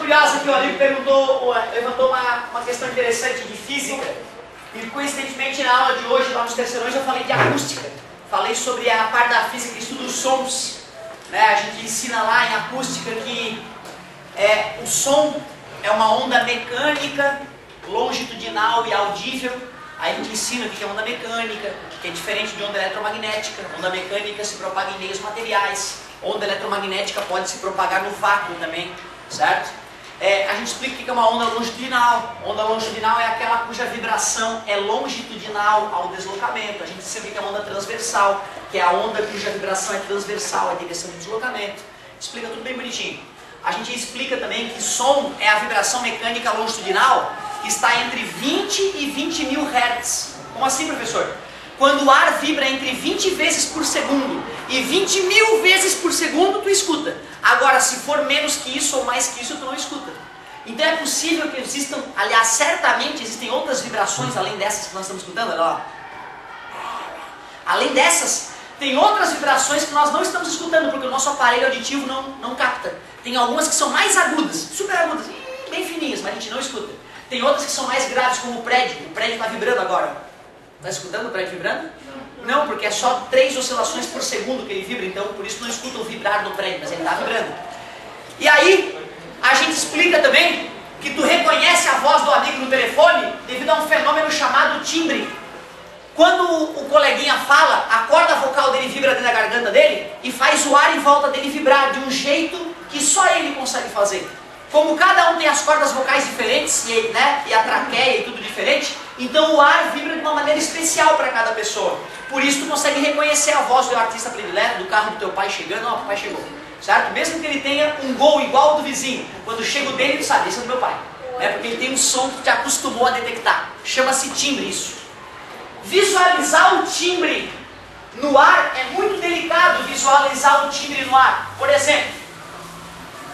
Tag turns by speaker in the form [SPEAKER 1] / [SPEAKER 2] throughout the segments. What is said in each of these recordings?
[SPEAKER 1] curiosa aqui, o amigo levantou uma questão interessante de física. E coincidentemente na aula de hoje, lá nos terceirões, eu falei de acústica. Falei sobre a parte da física que estuda os sons. Né? A gente ensina lá em acústica que o som é uma onda mecânica, longitudinal e audível. Aí a gente ensina o que é onda mecânica, que é diferente de onda eletromagnética. Onda mecânica se propaga em meios materiais. Onda eletromagnética pode se propagar no vácuo também, certo? A gente explica o que é uma onda longitudinal. Onda longitudinal é aquela cuja vibração é longitudinal ao deslocamento. A gente ensina o que é uma onda transversal, que é a onda cuja vibração é transversal à direção do deslocamento. Explica tudo bem bonitinho. A gente explica também que som é a vibração mecânica longitudinal que está entre 20 e 20 mil Hz. Como assim, professor? Quando o ar vibra entre 20 vezes por segundo e 20 mil vezes por segundo, tu escuta. Agora, se for menos que isso ou mais que isso, tu não escuta. Então é possível que existam, aliás, certamente existem outras vibrações além dessas que nós estamos escutando, olha lá. Além dessas, tem outras vibrações que nós não estamos escutando, porque o nosso aparelho auditivo não capta. Tem algumas que são mais agudas, super agudas, bem fininhas, mas a gente não escuta. Tem outras que são mais graves, como o prédio está vibrando agora. Está escutando o prédio vibrando? Não, porque é só 3 oscilações por segundo que ele vibra, então por isso não escuta o vibrar do prédio, mas ele está vibrando. E aí, a gente explica também que tu reconhece a voz do amigo no telefone devido a um fenômeno chamado timbre. Quando o coleguinha fala, a corda vocal dele vibra dentro da garganta dele e faz o ar em volta dele vibrar de um jeito que só ele consegue fazer. Como cada um tem as cordas vocais diferentes e a traqueia e tudo diferente, então o ar vibra de uma maneira especial para cada pessoa. Por isso tu consegue reconhecer a voz do artista predileto, do carro do teu pai chegando, ó, o papai chegou. Certo? Mesmo que ele tenha um Gol igual ao do vizinho, quando chega o dele, tu sabe, esse é do meu pai. Porque ele tem um som que te acostumou a detectar. Chama-se timbre isso. Visualizar o timbre no ar é muito delicado, visualizar o timbre no ar. Por exemplo,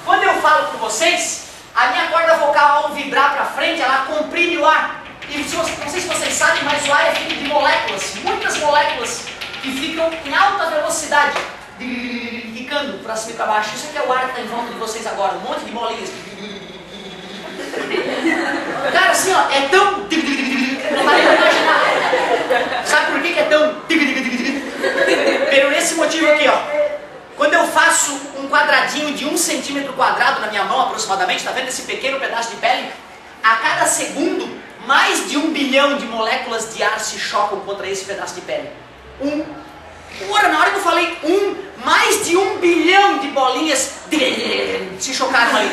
[SPEAKER 1] quando eu falo com vocês, a minha corda vocal ao vibrar para frente, ela comprime o ar. E não sei se vocês sabem, mas o ar é feito de moléculas, muitas moléculas que ficam em alta velocidade, ficando para cima e para baixo. Isso aqui é o ar que está em volta de vocês agora, um monte de bolinhas. Cara, assim, ó, é tão... Não vai nem imaginar. Sabe por que é tão... Por esse motivo aqui, ó. Quando eu faço um quadradinho de 1 centímetro quadrado na minha mão aproximadamente, tá vendo esse pequeno pedaço de pele? A cada segundo, mais de 1 bilhão de moléculas de ar se chocam contra esse pedaço de pele. Na hora que eu falei mais de 1 bilhão de bolinhas se chocaram ali.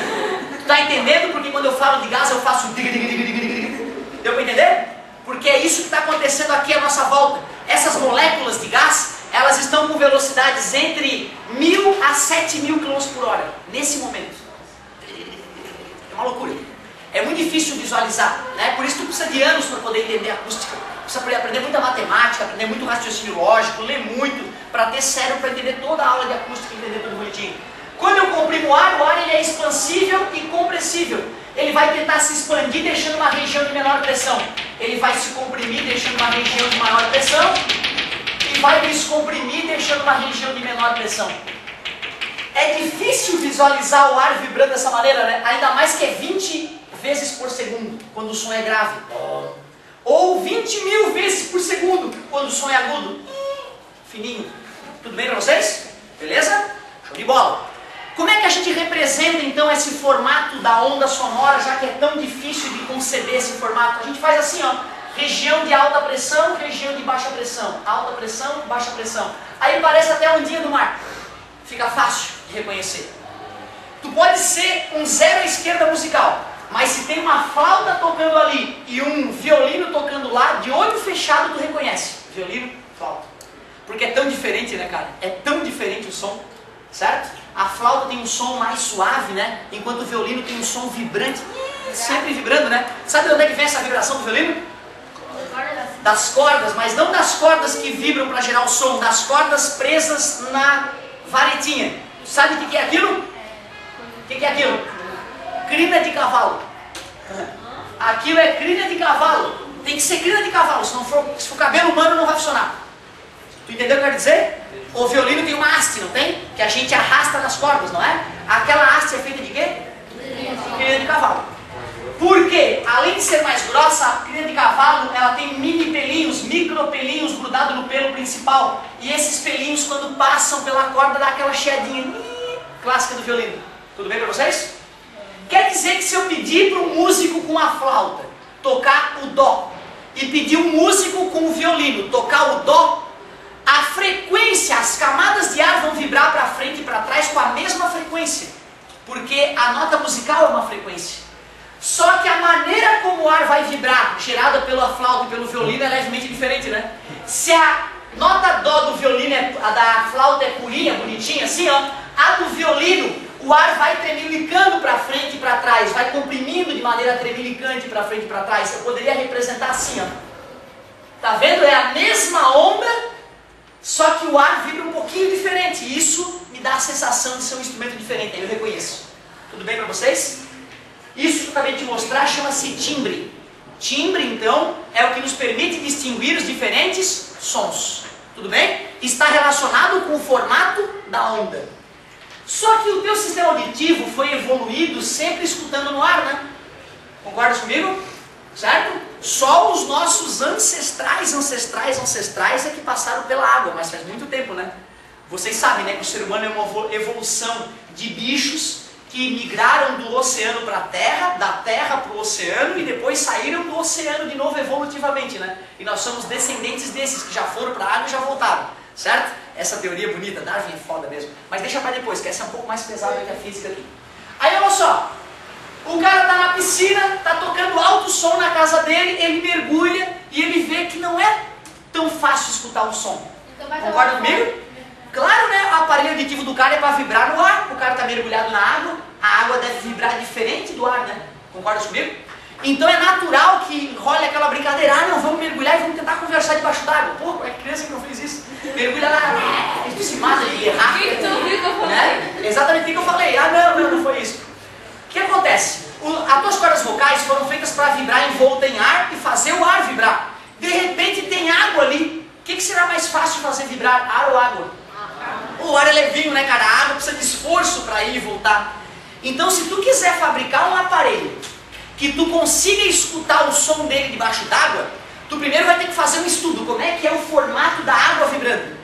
[SPEAKER 1] Tá entendendo? Porque quando eu falo de gás eu faço... Deu para entender? Porque é isso que está acontecendo aqui à nossa volta. Essas moléculas de gás, elas estão com velocidades entre 1000 a 7000 km por hora, nesse momento. É uma loucura. É muito difícil visualizar, né? Por isso tu precisa de anos para poder entender a acústica. Precisa aprender muita matemática, aprender muito raciocínio lógico, ler muito, para ter cérebro para entender toda a aula de acústica e entender tudo bonitinho. Quando eu comprimo o ar ele é expansível e compressível. Ele vai tentar se expandir deixando uma região de menor pressão. Ele vai se comprimir deixando uma região de maior pressão. E vai descomprimir deixando uma região de menor pressão. É difícil visualizar o ar vibrando dessa maneira, né? Ainda mais que é 20 vezes por segundo, quando o som é grave. Ou 20 mil vezes por segundo, quando o som é agudo. Fininho. Tudo bem para vocês? Beleza? Show de bola. Como é que a gente representa então esse formato da onda sonora, já que é tão difícil de conceber esse formato? A gente faz assim, ó. Região de alta pressão, região de baixa pressão. Alta pressão, baixa pressão. Aí parece até a ondinha do mar. Fica fácil de reconhecer. Tu pode ser um zero à esquerda musical, mas se tem uma flauta tocando ali e um violino tocando lá, de olho fechado tu reconhece. Violino, flauta. Porque é tão diferente, né, cara? É tão diferente o som, certo? A flauta tem um som mais suave, né? Enquanto o violino tem um som vibrante, sempre vibrando, né? Sabe de onde é que vem essa vibração do violino? Das cordas, mas não das cordas que vibram para gerar o som, das cordas presas na varetinha. Sabe o que é aquilo? O que é aquilo? Crina de cavalo. Aquilo é crina de cavalo. Tem que ser crina de cavalo, se for cabelo humano não vai funcionar. Tu entendeu o que eu quero dizer? O violino tem uma haste, não tem? Que a gente arrasta nas cordas, não é? Aquela haste é feita de quê? crina de cavalo. Porque, além de ser mais grossa, a crina de cavalo ela tem mini pelinhos, micro pelinhos grudados no pelo principal. E esses pelinhos, quando passam pela corda, dá aquela chiadinha clássica do violino. Tudo bem para vocês? Quer dizer que se eu pedir para um músico com a flauta tocar o dó e pedir um músico com o violino tocar o dó, a frequência, as camadas de ar vão vibrar para frente e para trás com a mesma frequência. Porque a nota musical é uma frequência. Só que a maneira como o ar vai vibrar, gerada pela flauta e pelo violino, é levemente diferente, né? Se a nota dó do violino, a da flauta é purinha, bonitinha, assim, ó, a do violino, o ar vai tremilicando para frente e para trás, vai comprimindo de maneira tremilicante para frente e para trás. Eu poderia representar assim, ó. Tá vendo? É a mesma onda, só que o ar vibra um pouquinho diferente. E isso me dá a sensação de ser um instrumento diferente, aí eu reconheço. Tudo bem para vocês? Isso que eu acabei de mostrar chama-se timbre. Timbre, então, é o que nos permite distinguir os diferentes sons. Tudo bem? Está relacionado com o formato da onda. Só que o teu sistema auditivo foi evoluído sempre escutando no ar, né? Concordas comigo? Certo? Só os nossos ancestrais é que passaram pela água, mas faz muito tempo, né? Vocês sabem, né, que o ser humano é uma evolução de bichos que migraram do oceano para a terra, da terra para o oceano e depois saíram do oceano de novo evolutivamente, né? E nós somos descendentes desses que já foram para a água e já voltaram, certo? Essa teoria bonita, Darwin é foda mesmo. Mas deixa para depois, que essa é um pouco mais pesada que a física aqui. Aí olha só, o cara tá na piscina, tá tocando alto som na casa dele, ele mergulha e ele vê que não é tão fácil escutar o som. Então, concorda comigo? Claro, né? O aparelho auditivo do cara é para vibrar no ar. O cara está mergulhado na água, a água deve vibrar diferente do ar, né? Concorda comigo? Então é natural que role aquela brincadeira. Ah, não, vamos mergulhar e vamos tentar conversar debaixo d'água. Pô, é criança que não fez isso. Mergulha lá, a gente se mata de errar. Né? Exatamente o que eu falei. Ah, não foi isso. O que acontece? As tuas cordas vocais foram feitas para vibrar envolta em ar e fazer o ar vibrar. De repente tem água ali. O que será mais fácil fazer vibrar, ar ou água? O ar é levinho, né, cara? A água precisa de esforço para ir e voltar. Então, se tu quiser fabricar um aparelho que tu consiga escutar o som dele debaixo d'água, tu primeiro vai ter que fazer um estudo, como é que é o formato da água vibrando,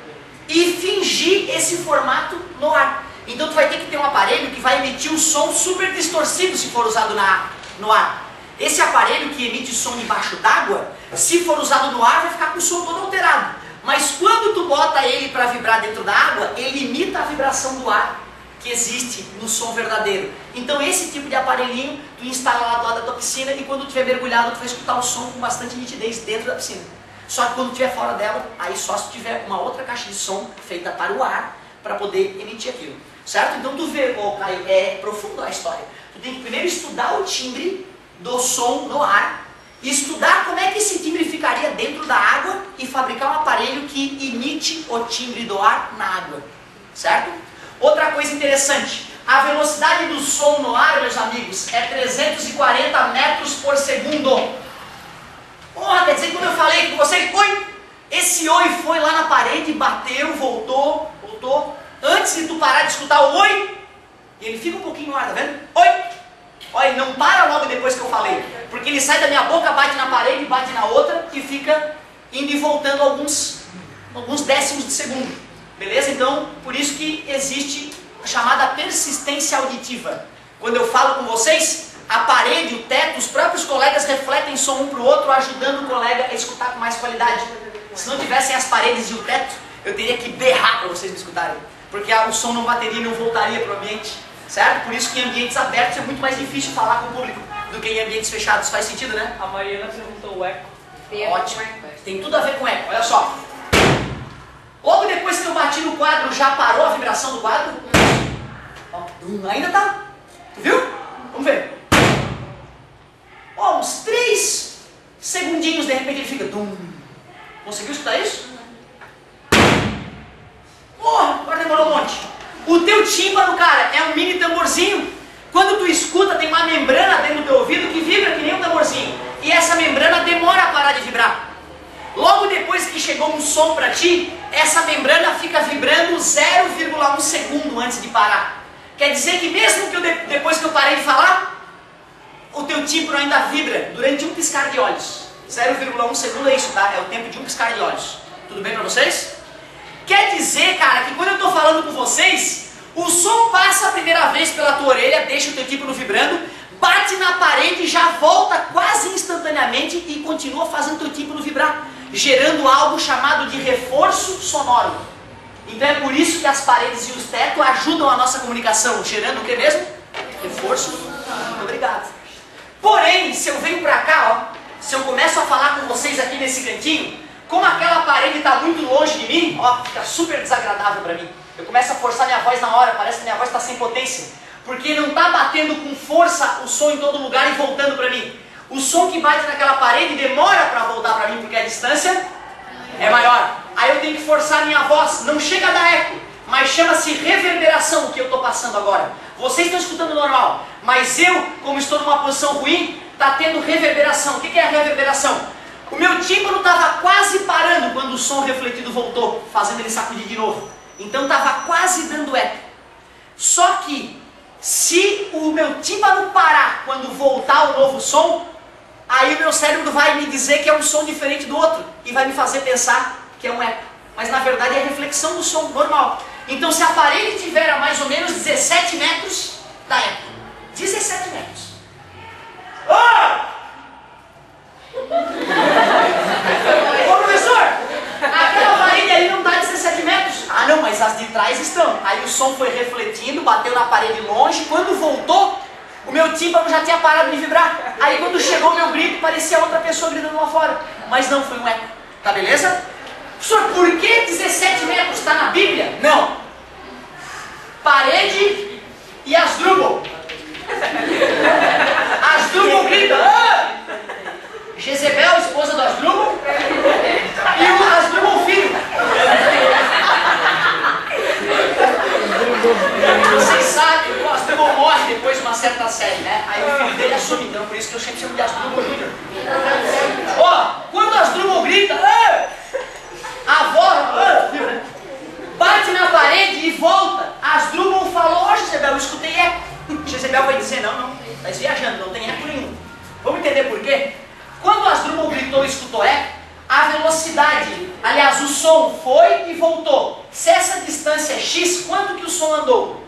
[SPEAKER 1] e fingir esse formato no ar. Então tu vai ter que ter um aparelho que vai emitir um som super distorcido se for usado no ar. Esse aparelho que emite som debaixo d'água, se for usado no ar, vai ficar com o som todo alterado. Mas quando tu bota ele para vibrar dentro da água, ele imita a vibração do ar que existe no som verdadeiro. Então esse tipo de aparelhinho, tu instala lá do lado da tua piscina e quando tu estiver mergulhado, tu vai escutar o som com bastante nitidez dentro da piscina. Só que quando tu estiver fora dela, aí só se tiver uma outra caixa de som feita para o ar, para poder emitir aquilo. Certo? Então tu vê, Caio, é profundo a história. Tu tem que primeiro estudar o timbre do som no ar, e estudar como é que esse timbre ficaria dentro da água e fabricar um aparelho que imite o timbre do ar na água. Certo? Outra coisa interessante, a velocidade do som no ar, meus amigos, é 340 metros por segundo. Porra, quer dizer que quando eu falei com vocês, oi, esse oi foi lá na parede, bateu, voltou. Antes de tu parar de escutar o oi, ele fica um pouquinho no ar, tá vendo? Oi! Olha, ele não para logo depois que eu falei, porque ele sai da minha boca, bate na parede, bate na outra e fica indo e voltando alguns décimos de segundo. Beleza? Então, por isso que existe a chamada persistência auditiva. Quando eu falo com vocês, a parede, o teto, os próprios colegas refletem som um para o outro, ajudando o colega a escutar com mais qualidade. Se não tivessem as paredes e o teto, eu teria que berrar para vocês me escutarem, porque o som não bateria e não voltaria para o ambiente. Certo? Por isso que em ambientes abertos é muito mais difícil falar com o público do que em ambientes fechados. Faz sentido, né?
[SPEAKER 2] A Mariana perguntou o eco.
[SPEAKER 1] Ótimo. Tem tudo a ver com eco. Olha só. Logo depois que eu bati no quadro, já parou a vibração do quadro? Ó, ainda tá. Tu viu? Vamos ver. Ó, uns 3 segundinhos, de repente ele fica... Conseguiu escutar isso? Porra, agora demorou um monte. O teu tímpano, cara, é um mini tamborzinho. Quando tu escuta, tem uma membrana dentro do teu ouvido que vibra que nem um tamborzinho. E essa membrana demora a parar de vibrar. Logo depois que chegou um som pra ti, essa membrana fica vibrando 0,1 segundo antes de parar. Quer dizer que mesmo que depois que eu parei de falar, o teu tímpano ainda vibra durante um piscar de olhos. 0,1 segundo é isso, tá? É o tempo de um piscar de olhos. Tudo bem pra vocês? Quer dizer, cara, que quando eu tô falando com vocês, o som passa a primeira vez pela tua orelha, deixa o teu tímpano vibrando, bate na parede e já volta quase instantaneamente e continua fazendo o teu tímpano vibrar, gerando algo chamado de reforço sonoro. Então é por isso que as paredes e os tetos ajudam a nossa comunicação, gerando o que mesmo? Reforço. Muito obrigado. Porém, se eu venho pra cá, ó, se eu começo a falar com vocês aqui nesse cantinho, como aquela parede está muito longe de mim, ó, fica super desagradável para mim. Eu começo a forçar minha voz na hora, parece que minha voz está sem potência. Porque não está batendo com força o som em todo lugar e voltando para mim. O som que bate naquela parede demora para voltar para mim porque a distância é maior. Aí eu tenho que forçar a minha voz, não chega a dar eco, mas chama-se reverberação o que eu estou passando agora. Vocês estão escutando normal, mas eu, como estou numa posição ruim, está tendo reverberação. O que é a reverberação? O meu tímpano estava quase parando quando o som refletido voltou, fazendo ele sacudir de novo. Então estava quase dando eco. Só que, se o meu tímpano parar quando voltar o novo som, aí o meu cérebro vai me dizer que é um som diferente do outro e vai me fazer pensar que é um eco. Mas na verdade é a reflexão do som normal. Então se a parede tiver a mais ou menos 17 metros, dá eco. 17 metros. Oh! Ô professor, aquela parede ali não está 17 metros. Ah não, mas as de trás estão. Aí o som foi refletindo, bateu na parede longe. Quando voltou, o meu tímpano já tinha parado de vibrar. Aí quando chegou o meu grito, parecia outra pessoa gritando lá fora. Mas não, foi um eco. Tá beleza? Professor, por que 17 metros está na Bíblia? Não. Parede e Asdrubal. Asdrubal grita. Ah! Jezebel, esposa do Asdrubal, e o Asdrubal filho. Vocês sabem que o Asdrubal morre depois de uma certa série, né? Aí o filho dele assume, então por isso que eu sempre chamo de Asdrubal Júnior. Ó, quando o Asdrubal grita, ah! A avó bate na parede e volta. Asdrubal falou, ó Jezebel, eu escutei eco. Jezebel vai dizer, não, tá viajando, não tem eco nenhum. Vamos entender por quê? Quando Asdrubal gritou e escutou eco, a velocidade, aliás, o som foi e voltou. Se essa distância é x, quanto que o som andou?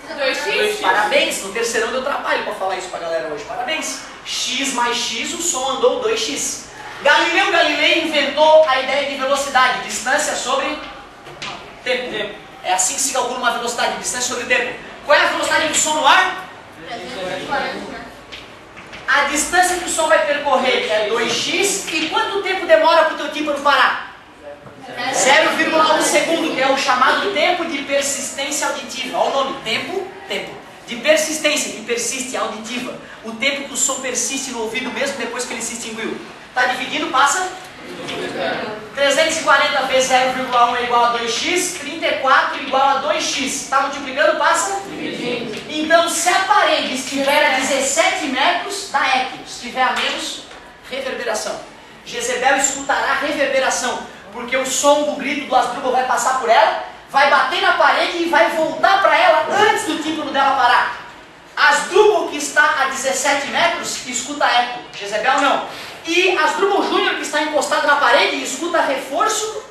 [SPEAKER 2] 2x.
[SPEAKER 1] Parabéns, no terceirão deu trabalho para falar isso pra galera hoje. Parabéns. X mais x, o som andou 2x. Galileu Galilei inventou a ideia de velocidade, distância sobre tempo. É assim que se calcula uma velocidade, distância sobre tempo. Qual é a velocidade do som no ar?
[SPEAKER 2] 340.
[SPEAKER 1] A distância que o som vai percorrer é 2x. E quanto tempo demora para o teu tímpano parar? 0,1 segundo, que é o chamado tempo de persistência auditiva. Olha o nome, tempo. De persistência, que persiste, auditiva. O tempo que o som persiste no ouvido mesmo depois que ele se extinguiu. Está dividindo, passa? 340 vezes 0,1 é igual a 2x, 34 igual a 2x. Está multiplicando, passa? Então, se a parede estiver a 17 metros, dá eco. Se estiver a menos, reverberação. Jezebel escutará reverberação, porque o som do grito do Asdrubal vai passar por ela, vai bater na parede e vai voltar para ela antes do tímpano dela parar. Asdrubal, que está a 17 metros, escuta eco. Jezebel não. E Asdrubal Júnior, que está encostado na parede, escuta reforço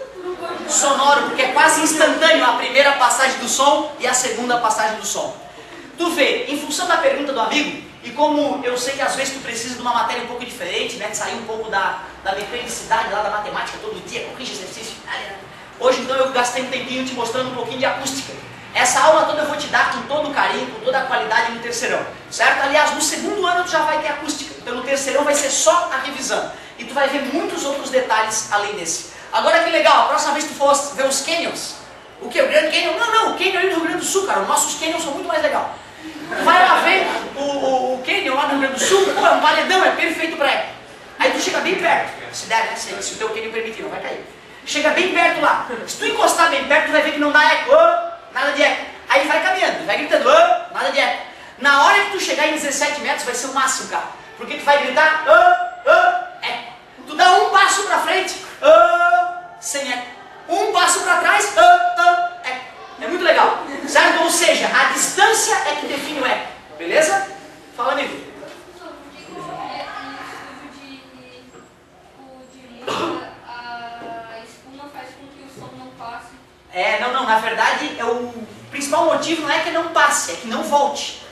[SPEAKER 1] sonoro, porque é quase instantâneo a primeira passagem do som e a segunda passagem do som. Tu vê, em função da pergunta do amigo, e como eu sei que às vezes tu precisa de uma matéria um pouco diferente, né, de sair um pouco da mecanicidade lá da matemática todo dia, corrige exercício. Hoje então eu gastei um tempinho te mostrando um pouquinho de acústica. Essa aula toda eu vou te dar com todo o carinho, com toda a qualidade no terceirão, certo? Aliás, no segundo ano tu já vai ter acústica, então no terceirão vai ser só a revisão. E tu vai ver muitos outros detalhes além desse. Agora que legal, a próxima vez que tu for ver os canyons, o que? O Grand Canyon? Não, o Canyon é do Rio Grande do Sul, cara, os nossos canyons são muito mais legais. Tu vai lá ver o Canyon lá no Rio Grande do Sul, pô, é um valedão, é perfeito pra eco. Aí tu chega bem perto, se der, né, se o teu Canyon permitir, não vai cair. Chega bem perto lá, se tu encostar bem perto, tu vai ver que não dá eco. Nada de eco. Aí vai caminhando, vai gritando, nada de eco. Na hora que tu chegar em 17 metros vai ser o máximo, cara. Porque tu vai gritar, eco. Tu dá um passo pra frente, sem eco. Um passo pra trás, eco. É muito legal, certo? Ou seja, a distância é que define o eco, beleza? Fala, amigo.
[SPEAKER 2] passe.
[SPEAKER 1] Não, na verdade, o principal motivo não é que não passe, é que não volte.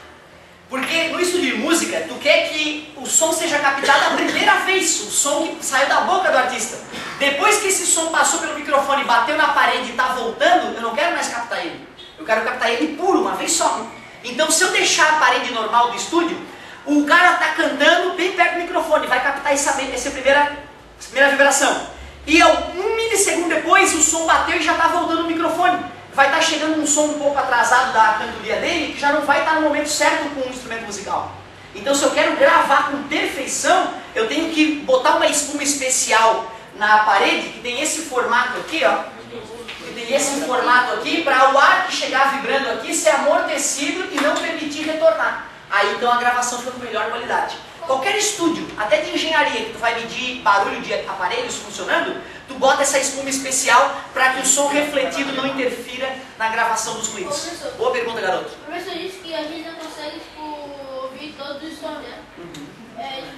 [SPEAKER 1] Porque no estudo de música, tu quer que o som seja captado a primeira vez, o som que saiu da boca do artista. Depois que esse som passou pelo microfone, bateu na parede e está voltando, eu não quero mais captar ele. Eu quero captar ele puro, uma vez só. Então, se eu deixar a parede normal do estúdio, o cara está cantando bem perto do microfone, vai captar essa primeira vibração. E um milissegundo depois, o som bateu e já está voltando no microfone. Vai estar chegando um som um pouco atrasado da cantoria dele, que já não vai estar no momento certo com o instrumento musical. Então, se eu quero gravar com perfeição, eu tenho que botar uma espuma especial na parede, que tem esse formato aqui, ó. Que tem esse formato aqui, para o ar que chegar vibrando aqui ser amortecido e não permitir retornar. Aí, então, a gravação fica com melhor qualidade. Qualquer estúdio, até de engenharia, que tu vai medir barulho de aparelhos funcionando, tu bota essa espuma especial para que o som refletido não interfira na gravação dos ruídos.
[SPEAKER 2] Professor,
[SPEAKER 1] Boa pergunta, garoto.
[SPEAKER 2] o professor disse que a gente não consegue, ouvir todos os sons, né?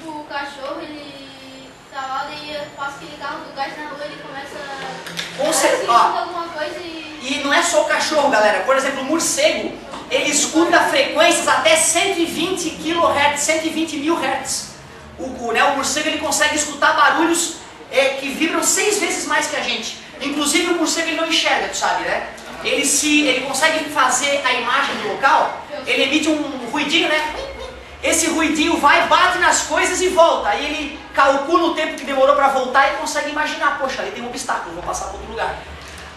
[SPEAKER 2] O cachorro, ele tá lá, daí passa aquele carro do gás na rua, ele começa a alguma coisa
[SPEAKER 1] E não é só o cachorro, galera. Por exemplo, o morcego, ele escuta frequências até 120 kHz, 120 mil Hz. O morcego, ele consegue escutar barulhos que vibram 6 vezes mais que a gente. Inclusive, o morcego, ele não enxerga, tu sabe, né? Ele consegue fazer a imagem do local, ele emite um ruidinho, né? Esse ruidinho vai, bate nas coisas e volta. Aí ele calcula o tempo que demorou para voltar e consegue imaginar, poxa, ali tem um obstáculo, vou passar para outro lugar.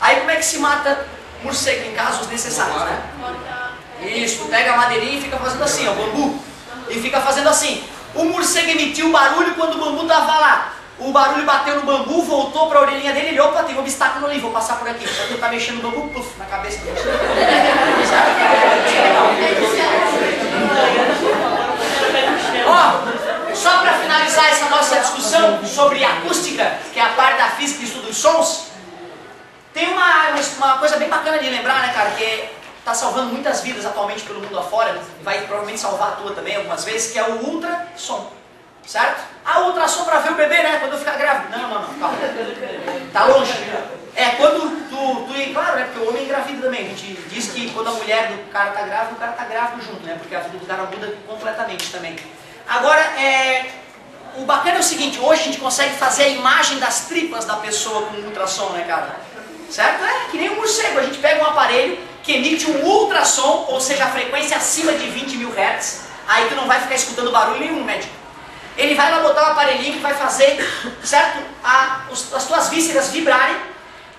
[SPEAKER 1] Aí como é que se mata morcego em casos necessários, né? Isso, pega a madeirinha e fica fazendo assim, ó, bambu. E fica fazendo assim. O morcego emitiu barulho quando o bambu estava lá. O barulho bateu no bambu, voltou para a orelhinha dele e ele, opa, tem um obstáculo ali, vou passar por aqui. Só que eu tá mexendo no bambu, puf, na cabeça do morcego. Ó, só para finalizar essa nossa discussão sobre acústica, que é a parte da física e estudo dos sons, tem uma coisa bem bacana de lembrar, né, cara, que está salvando muitas vidas atualmente pelo mundo afora, vai provavelmente salvar a tua também algumas vezes, que é o ultrassom, certo? Ah, ultrassom para ver o bebê, né, quando eu ficar grávida. Não, calma. Tá longe. Quando claro, né, porque o homem engravida também. A gente diz que quando a mulher do cara tá grávida, o cara tá grávido junto, né, porque a vida do cara muda completamente também. Agora, o bacana é o seguinte, hoje a gente consegue fazer a imagem das tripas da pessoa com ultrassom, né, cara? Certo? É que nem um morcego, a gente pega um aparelho que emite um ultrassom, ou seja, a frequência acima de 20 mil Hz, aí tu não vai ficar escutando barulho nenhum, médico. Ele vai lá botar um aparelhinho que vai fazer, certo? As tuas vísceras vibrarem,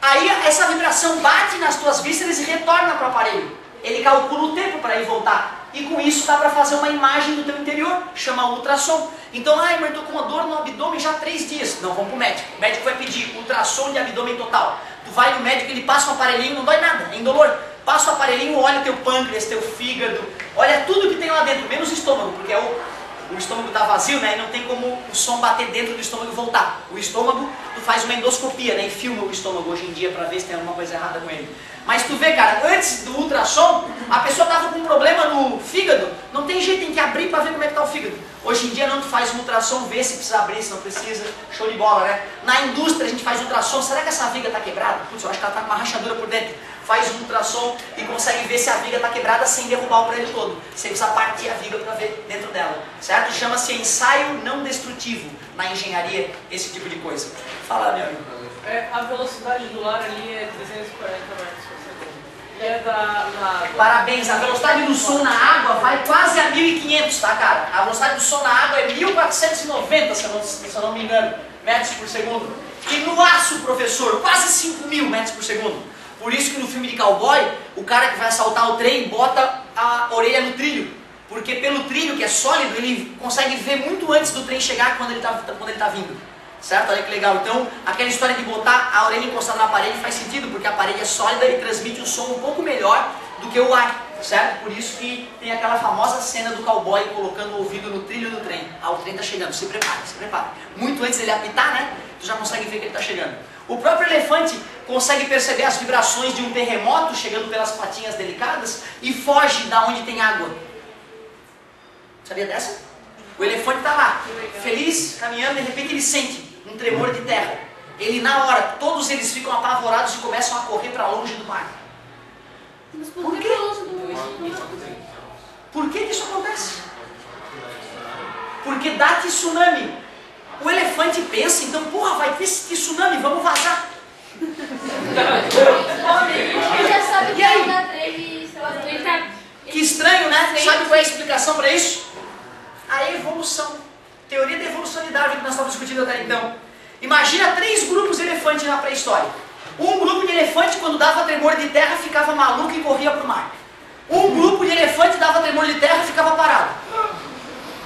[SPEAKER 1] aí essa vibração bate nas tuas vísceras e retorna para o aparelho. Ele calcula o tempo para ir voltar. E com isso dá para fazer uma imagem do teu interior, chama ultrassom. Então, mas eu estou com uma dor no abdômen já há 3 dias. Não, vamos para o médico. O médico vai pedir ultrassom de abdômen total. Tu vai no médico, ele passa um aparelhinho, não dói nada, é indolor. Passa o aparelhinho, olha teu pâncreas, teu fígado, olha tudo que tem lá dentro, menos o estômago, porque o estômago está vazio, né, e não tem como o som bater dentro do estômago e voltar. O estômago, tu faz uma endoscopia, né, e filma o estômago hoje em dia para ver se tem alguma coisa errada com ele. Mas tu vê, cara, antes do ultrassom, a pessoa estava com um problema no fígado, não tem jeito, tem que abrir para ver como é que está o fígado. Hoje em dia não, tu faz um ultrassom, vê se precisa abrir, se não precisa, show de bola, né? Na indústria a gente faz ultrassom, será que essa viga está quebrada? Putz, eu acho que ela está com uma rachadura por dentro. Faz um ultrassom e consegue ver se a viga está quebrada sem derrubar o prédio todo. Você precisa partir a viga para ver dentro dela, certo? Chama-se ensaio não destrutivo na engenharia, esse tipo de coisa. Fala, meu amigo.
[SPEAKER 3] A velocidade do ar ali é 340 metros por segundo. E é da água.
[SPEAKER 1] Parabéns, a velocidade do som na água vai quase a 1500, tá, cara? A velocidade do som na água é 1490, se eu não me engano, metros por segundo. E no aço, professor, quase 5000 metros por segundo. Por isso que no filme de cowboy, o cara que vai assaltar o trem bota a orelha no trilho. Porque pelo trilho, que é sólido, ele consegue ver muito antes do trem chegar quando ele tá vindo. Certo? Olha que legal. Então, aquela história de botar a orelha encostada na parede faz sentido, porque a parede é sólida e transmite um som um pouco melhor do que o ar. Certo? Por isso que tem aquela famosa cena do cowboy colocando o ouvido no trilho do trem. Ah, o trem está chegando, se prepare, se prepare. Muito antes dele apitar, né? Tu já consegue ver que ele está chegando. O próprio elefante consegue perceber as vibrações de um terremoto chegando pelas patinhas delicadas e foge da onde tem água. Sabia dessa? O elefante está lá, feliz, caminhando, de repente ele sente um tremor de terra. ele na hora, todos eles ficam apavorados e começam a correr para longe do mar.
[SPEAKER 2] Mas por que longe do mar?
[SPEAKER 1] Por que isso acontece? Porque dá tsunami. O elefante pensa, então, porra, vai ter tsunami, vamos vazar.
[SPEAKER 2] Ele já sabe que
[SPEAKER 1] E aí?
[SPEAKER 2] vai dar 3, sei lá,
[SPEAKER 1] Que estranho, né? Sabe qual é a explicação para isso? A evolução. Teoria da evolução de Darwin que nós estávamos discutindo até então. Imagina 3 grupos de elefantes na pré-história. Um grupo de elefante, quando dava tremor de terra, ficava maluco e corria para o mar. Um grupo de elefante dava tremor de terra e ficava parado.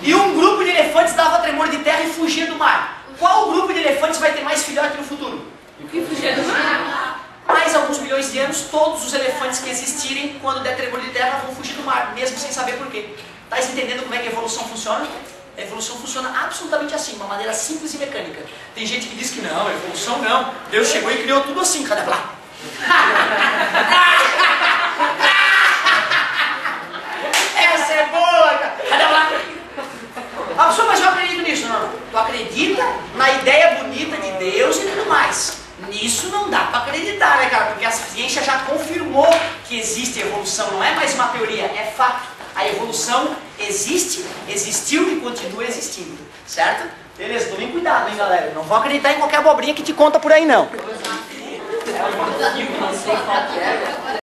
[SPEAKER 1] E um grupo de elefantes dava tremor de terra e fugia do mar. Qual grupo de elefantes vai ter mais filhote no futuro?
[SPEAKER 3] O que fugia do mar?
[SPEAKER 1] Mais alguns milhões de anos, todos os elefantes que existirem, quando der tremor de terra, vão fugir do mar, mesmo sem saber por quê. Tá entendendo como é que a evolução funciona? A evolução funciona absolutamente assim, de uma maneira simples e mecânica. Tem gente que diz que não, a evolução não. Deus chegou e criou tudo assim, cadê lá? Essa é boa, cara. Cadê lá? Ah, pessoal, mas eu acredito nisso. Não, tu acredita na ideia bonita de Deus e tudo mais. Nisso não dá para acreditar, né, cara? Porque a ciência já confirmou que existe evolução, não é mais uma teoria, é fato. A evolução existe, existiu e continua existindo, certo? Beleza, tomem cuidado, hein, galera? Não vou acreditar em qualquer abobrinha que te conta por aí, não.